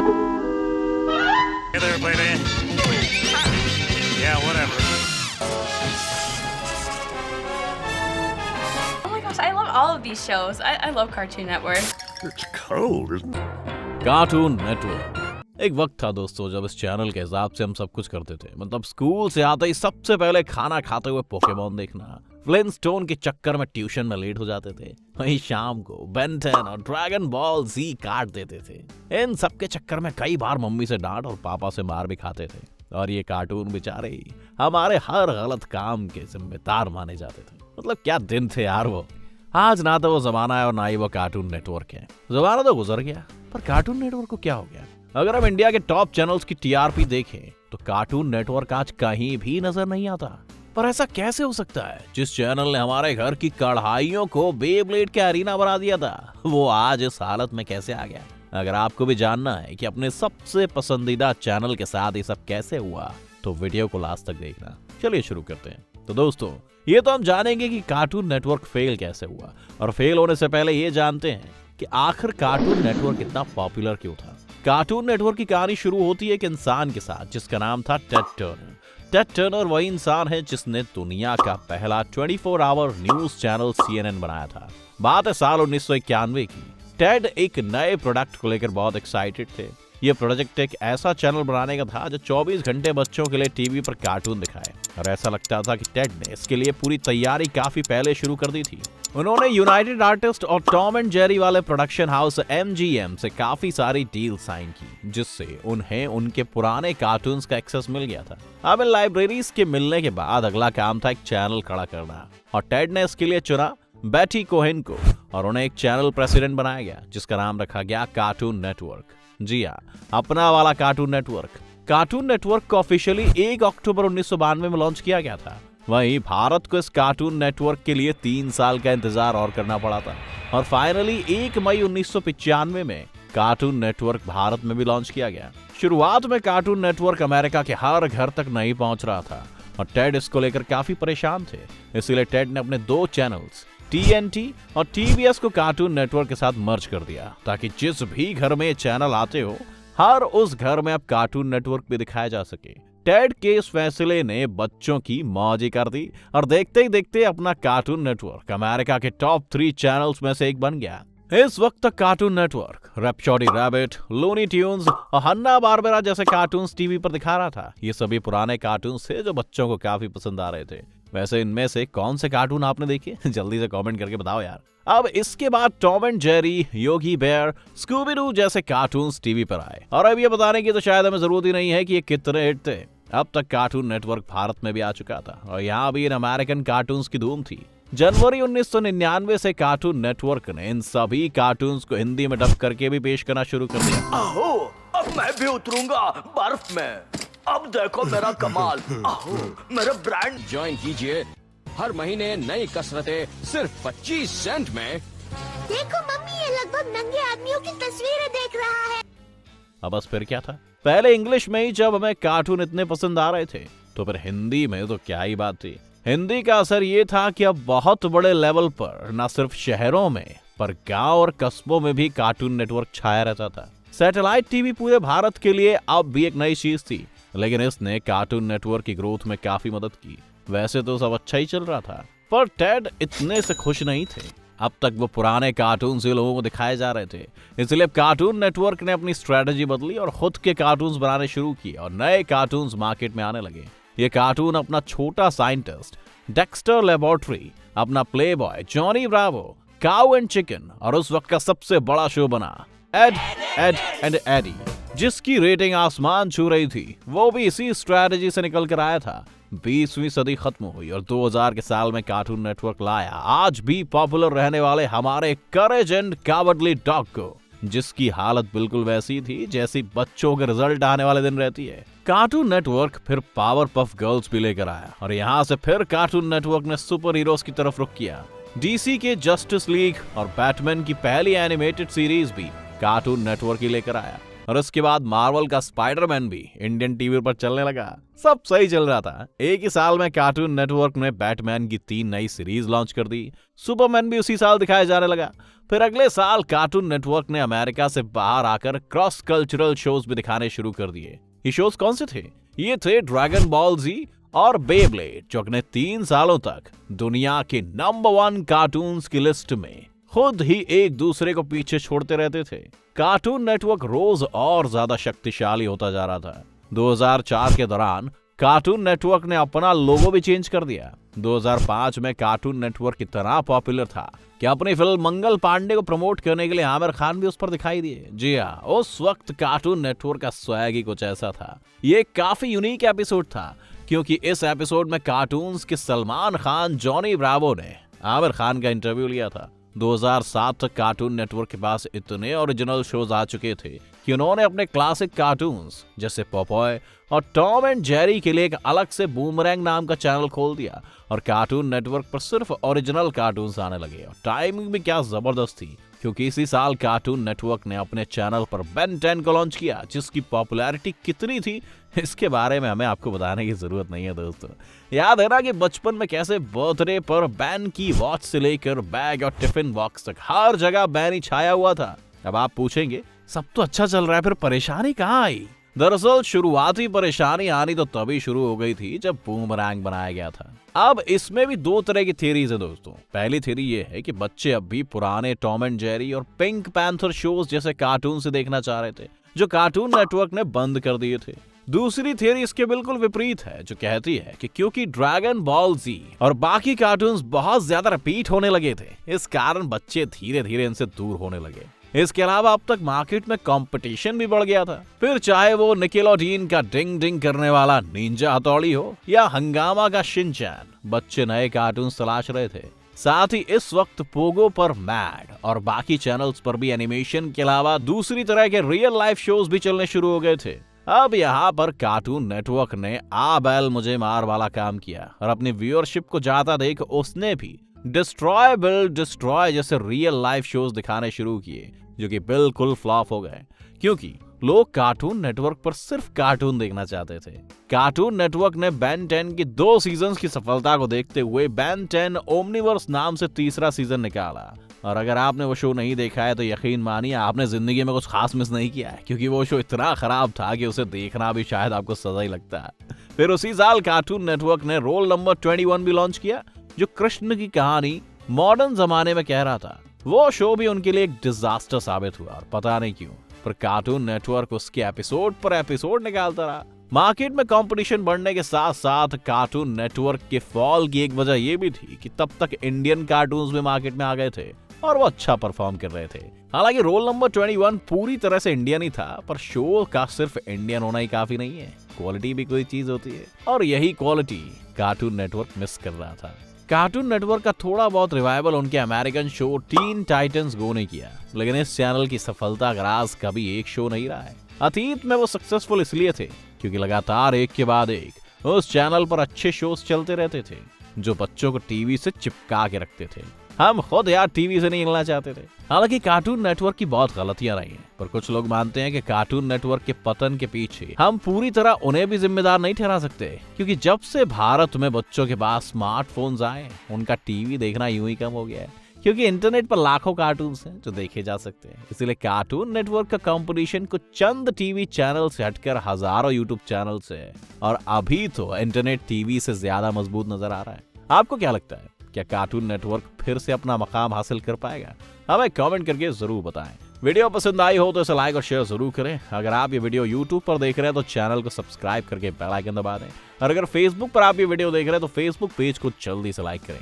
Hey there, baby. Yeah, whatever. Oh my gosh, I love all of these shows. I love Cartoon Network. It's cold, isn't it? Cartoon network. एक वक्त था दोस्तों जब इस channel के हिसाब से हम सब कुछ करते थे। मतलब स्कूल से आते ही सबसे पहले खाना खाते हुए पोकेमॉन देखना, फ्लिंटस्टोन के चक्कर में ट्यूशन में लेट हो जाते थे, वहीं शाम को बेन 10 और ड्रैगन बॉल जी काट देते थे। इन सब के चक्कर में कई बार मम्मी से डांट और पापा से मार भी खाते थे। और ये कार्टून बेचारे ही हमारे हर गलत काम के जिम्मेदार माने जाते थे। मतलब क्या दिन थे यार वो। आज ना तो वो जमाना है और ना ही वो कार्टून नेटवर्क है। जमाना तो गुजर गया, पर कार्टून नेटवर्क को क्या हो गया? अगर हम इंडिया के टॉप चैनल्स की टीआरपी देखें तो कार्टून नेटवर्क आज कहीं भी नजर नहीं आता। पर ऐसा कैसे हो सकता है? जिस चैनल ने हमारे घर की कढ़ाइयों को बेब्लेड के अरीना बना दिया था, वो आज इस हालत में कैसे आ गया? अगर आपको भी जानना है कि अपने सबसे पसंदीदा चैनल के साथ ये सब कैसे हुआ, तो वीडियो को लास्ट तक देखना। चलिए शुरू करते हैं। तो दोस्तों, ये तो हम जानेंगे कि कार्टून नेटवर्क फेल कैसे हुआ, और फेल होने से पहले ये जानते हैं कि आखिर कार्टून नेटवर्क इतना पॉपुलर क्यों था। कार्टून नेटवर्क की कहानी शुरू होती है एक इंसान के साथ जिसका नाम था टेड टर्नर। टेड टर्नर वही इंसान है जिसने दुनिया का पहला 24 आवर न्यूज चैनल CNN बनाया था। बात है साल 1991 की। टेड एक नए प्रोडक्ट को लेकर बहुत एक्साइटेड थे। ये प्रोजेक्ट एक ऐसा चैनल बनाने का था जो 24 घंटे बच्चों के लिए टीवी पर कार्टून दिखाए, और ऐसा लगता था कि टेड ने इसके लिए पूरी तैयारी काफी पहले शुरू कर दी थी। उन्होंने यूनाइटेड आर्टिस्ट और टॉम एंड जेरी वाले प्रोडक्शन हाउस MGM से काफी सारी डील साइन की, जिससे उन्हें उनके पुराने कार्टून्स का एक्सेस मिल गया था। अब इन लाइब्रेरीज के मिलने के बाद अगला काम था एक चैनल खड़ा करना, और टेड ने इसके लिए चुना बेटी कोहेन को, और उन्हें एक चैनल प्रेसिडेंट बनाया गया जिसका नाम रखा गया कार्टून नेटवर्क। जी हाँ, अपना वाला कार्टून नेटवर्क। कार्टून नेटवर्क को ऑफिशियली 1 अक्टूबर 1992 में लॉन्च किया गया था। वहीं भारत को इस कार्टून नेटवर्क के लिए 3 साल का इंतजार और करना पड़ा था, और फाइनली 1 मई 1995 में कार्टून नेटवर्क भारत में भी लॉन्च किया गया। शुरुआत में कार्टून नेटवर्क अमेरिका के हर घर तक नहीं पहुंच रहा था, और टेड इसको लेकर काफी परेशान थे। इसलिए टेड ने अपने 2 चैनल्स TNT और TBS को कार्टून नेटवर्क के साथ मर्ज कर दिया, ताकि जिस भी घर में चैनल आते हो, हर उस घर में अब कार्टून नेटवर्क भी दिखाया जा सके। टेड के इस फैसले ने बच्चों की मौज ही कर दी, और देखते ही देखते अपना कार्टून नेटवर्क अमेरिका के टॉप 3 चैनल्स में से एक बन गया। इस वक्त तक cartoon network rhapsody rabbit, looney tunes और हन्ना बारबेरा जैसे कार्टून्स टीवी पर दिखा रहा था। ये सभी पुराने कार्टून्स थे जो बच्चों को काफी पसंद आ रहे थे। वैसे इनमें से कौन से कार्टून आपने देखे? जल्दी से कमेंट करके बताओ यार। अब इसके बाद Tom and Jerry, Yogi Bear, Scooby Doo जैसे कार्टून्स टीवी पर आए, और अब ये बताने की तो शायद हमें जरूरत ही नहीं है कि ये कितने हिट थे। अब तक कार्टून नेटवर्क भारत में भी आ चुका था, और यहाँ भी इन अमेरिकन कार्टून्स की धूम थी। जनवरी 1999 से कार्टून नेटवर्क ने इन सभी कार्टून्स को हिंदी में डब करके भी पेश करना शुरू कर दिया। आहो, अब मैं भी उतरूंगा बर्फ में। अब देखो मेरा कमाल। आहो, मेरा ब्रांड ज्वाइन कीजिए। हर महीने नई कसरतें सिर्फ 25 सेंट में। देखो मम्मी, ये लगभग नंगे आदमियों की तस्वीरें देख रहा है। अब बस फिर क्या था? पहले इंग्लिश में ही जब हमें कार्टून इतने पसंद आ रहे थे, तो फिर हिंदी में तो क्या ही बात थी। हिंदी का असर ये था कि अब बहुत बड़े लेवल पर न सिर्फ शहरों में, पर गांव और कस्बों में भी कार्टून नेटवर्क छाया रहता था। सैटेलाइट टीवी पूरे भारत के लिए अब भी एक नई चीज थी, लेकिन इसने कार्टून नेटवर्क की ग्रोथ में काफी मदद की। वैसे तो सब अच्छा ही चल रहा था, पर टेड इतने से खुश नहीं थे। अब तक वो पुराने कार्टून से लोगों को दिखाए जा रहे थे, इसलिए कार्टून नेटवर्क ने अपनी स्ट्रेटजी बदली और खुद के कार्टून्स बनाने शुरू किए, और नए कार्टून्स मार्केट में आने लगे। ये कार्टून अपना छोटा साइंटिस्ट, डेक्स्टर लेबोरेटरी, अपना Playboy, Johnny Bravo, cow and chicken, और उस वक्त का सबसे बड़ा शो बना एड एंड एडी, जिसकी रेटिंग आसमान छू रही थी। वो भी इसी स्ट्रेटजी से निकल कर आया था। 20वीं सदी खत्म हुई और 2000 के साल में कार्टून नेटवर्क लाया आज भी पॉपुलर रहने वाले हमारे करेज एंड कावर्डली डॉग को, जिसकी हालत बिल्कुल वैसी थी जैसी बच्चों के रिजल्ट आने वाले दिन रहती है। कार्टून नेटवर्क फिर पावर पफ गर्ल्स भी लेकर आया, और यहाँ से फिर कार्टून नेटवर्क ने सुपर हीरोज की तरफ रुख किया। DC के जस्टिस लीग और बैटमैन की पहली एनिमेटेड सीरीज भी कार्टून नेटवर्क ही लेकर आया। और उसके बाद मार्वल का स्पाइडरमैन भी इंडियन टीवी पर चलने लगा। सब सही चल रहा था। एक ही साल में कार्टून नेटवर्क ने बैटमैन की 3 नई सीरीज लॉन्च कर दी। सुपरमैन भी उसी साल दिखाया जाने लगा। फिर अगले साल कार्टून नेटवर्क ने अमेरिका से बाहर आकर क्रॉस कल्चरल शोज भी दिखाने शुरू कर दिए। ये शोज कौन से थे? ये थे ड्रैगन बॉल जी और बेब्लेड, जो अगले 3 सालों तक दुनिया के नंबर 1 कार्टून्स की लिस्ट में खुद ही एक दूसरे को पीछे छोड़ते रहते थे। कार्टून नेटवर्क रोज और ज्यादा शक्तिशाली होता जा रहा था। 2004 के दौरान कार्टून नेटवर्क ने अपना लोगो भी चेंज कर दिया। 2005 में कार्टून नेटवर्क इतना पॉपुलर था कि अपनी फिल्म मंगल पांडे को प्रमोट करने के लिए आमिर खान भी उस पर दिखाई दिए। जी हाँ, उस वक्त कार्टून नेटवर्क का स्वैग ही कुछ ऐसा था। ये काफी यूनिक एपिसोड था क्योंकि इस एपिसोड में कार्टून्स के सलमान खान, जॉनी ब्रावो ने आमिर खान का इंटरव्यू लिया था। 2007 तक कार्टून नेटवर्क के पास इतने ओरिजिनल शोज आ चुके थे कि उन्होंने अपने क्लासिक कार्टून्स जैसे पॉपॉय और टॉम एंड जेरी के लिए एक अलग से बूमरैंग नाम का चैनल खोल दिया और कार्टून नेटवर्क पर सिर्फ ओरिजिनल कार्टून्स आने लगे। और टाइमिंग भी क्या जबरदस्त थी क्योंकि इसी साल कार्टून नेटवर्क ने अपने चैनल पर बेन 10 को लॉन्च किया, जिसकी पॉपुलैरिटी कितनी थी इसके बारे में हमें आपको बताने की जरूरत नहीं है दोस्तों। याद है ना कि बचपन में कैसे बर्थडे पर बैन की वॉच से लेकर बैग और टिफिन बॉक्स तक हर जगह बैन ही छाया हुआ था। अब आप पूछेंगे सब तो अच्छा चल रहा है, फिर परेशानी कहाँ आई? दरअसल शुरुआती परेशानी आनी तो तभी शुरू हो गई थी जब बूमरैंग बनाया गया था। अब इसमें भी 2 तरह की थ्योरीज है दोस्तों। पहली थ्योरी ये है कि बच्चे अब भी पुराने टॉम एंड जेरी और पिंक पैंथर शोज जैसे कार्टून से देखना चाह रहे थे, जो कार्टून नेटवर्क ने बंद कर दिए थे। दूसरी थ्योरी इसके बिल्कुल विपरीत है, जो कहती है कि क्योंकि ड्रैगन बॉल जी और बाकी कार्टून्स बहुत ज्यादा रिपीट होने लगे थे, इस कारण बच्चे धीरे धीरे इनसे दूर होने लगे। इसके अलावा अब तक मार्केट में कंपटीशन भी बढ़ गया था। फिर चाहे वो निकेलोडीन का डिंग डिंग करने वाला निंजा हथौड़ी हो या हंगामा का शिनचैन, बच्चे नए कार्टून तलाश रहे थे। साथ ही इस वक्त पोगो पर मैड और बाकी चैनल्स पर भी एनिमेशन के अलावा दूसरी तरह के रियल लाइफ शोज भी चलने शुरू हो गए थे। अब यहाँ पर कार्टून नेटवर्क ने आ बैल मुझे मार वाला काम किया और अपनी व्यूअरशिप को जाता देख उसने भी डिस्ट्रॉय बिल्ड डिस्ट्रॉय जैसे रियल लाइफ शोज दिखाने शुरू किए, जो कि बिल्कुल फ्लॉप हो गए क्योंकि लोग कार्टून नेटवर्क पर सिर्फ कार्टून देखना चाहते थे। कार्टून नेटवर्क ने बेन 10 की 2 सीजन्स की सफलता को देखते हुए बेन 10 ओमनीवर्स नाम से तीसरा सीजन निकाला। और अगर आपने वो शो नहीं देखा है तो यकीन मानिए आपने जिंदगी में कुछ खास मिस नहीं किया है, क्योंकि वो शो इतना खराब था कि उसे देखना भी शायद आपको सजा ही लगता है। फिर उसी साल कार्टून नेटवर्क ने रोल नंबर 21 भी लॉन्च किया, जो कृष्ण की कहानी मॉडर्न जमाने में कह रहा था। वो शो भी उनके लिए एक डिजास्टर साबित हुआ और पता नहीं क्यों, पर कार्टून नेटवर्क उसके एपिसोड पर एपिसोड निकालता रहा। मार्केट में कंपटीशन बढ़ने के साथ साथ कार्टून नेटवर्क के फॉल की एक वजह यह भी थी कि तब तक इंडियन कार्टून्स भी मार्केट में आ गए थे और वो अच्छा परफॉर्म कर रहे थे। हालांकि रोल नंबर 21 पूरी तरह से इंडियन ही था, पर शो का सिर्फ इंडियन होना ही काफी नहीं है, क्वालिटी भी कोई चीज होती है और यही क्वालिटी कार्टून नेटवर्क मिस कर रहा था। कार्टून नेटवर्क का थोड़ा बहुत रिवाइवल उनके अमेरिकन शो टीन टाइटंस गो ने किया, लेकिन इस चैनल की सफलता का राज कभी एक शो नहीं रहा है। अतीत में वो सक्सेसफुल इसलिए थे क्योंकि लगातार एक के बाद एक उस चैनल पर अच्छे शोज चलते रहते थे जो बच्चों को टीवी से चिपका के रखते थे। हम खुद यार टीवी से नहीं हिलना चाहते थे। हालांकि कार्टून नेटवर्क की बहुत गलतियां रही हैं, पर कुछ लोग मानते हैं कि कार्टून नेटवर्क के पतन के पीछे हम पूरी तरह उन्हें भी जिम्मेदार नहीं ठहरा सकते, क्योंकि जब से भारत में बच्चों के पास स्मार्टफोन्स आए, उनका टीवी देखना यूं ही कम हो गया है, क्योंकि इंटरनेट पर लाखों कार्टून्स हैं जो देखे जा सकते हैं। इसलिए कार्टून नेटवर्क का कंपटीशन कुछ चंद टीवी चैनल से हटकर हजारों यूट्यूब चैनल से है और अभी तो इंटरनेट टीवी से ज्यादा मजबूत नजर आ रहा है। आपको क्या लगता है, क्या कार्टून नेटवर्क फिर से अपना मकाम हासिल कर पाएगा? हमें कमेंट करके जरूर बताएं। वीडियो पसंद आई हो तो इसे लाइक और शेयर जरूर करें। अगर आप ये वीडियो YouTube पर देख रहे हैं तो चैनल को सब्सक्राइब करके बेल आइकन दबा दें और अगर Facebook पर आप ये वीडियो देख रहे हैं तो Facebook पेज को जल्दी से लाइक करें।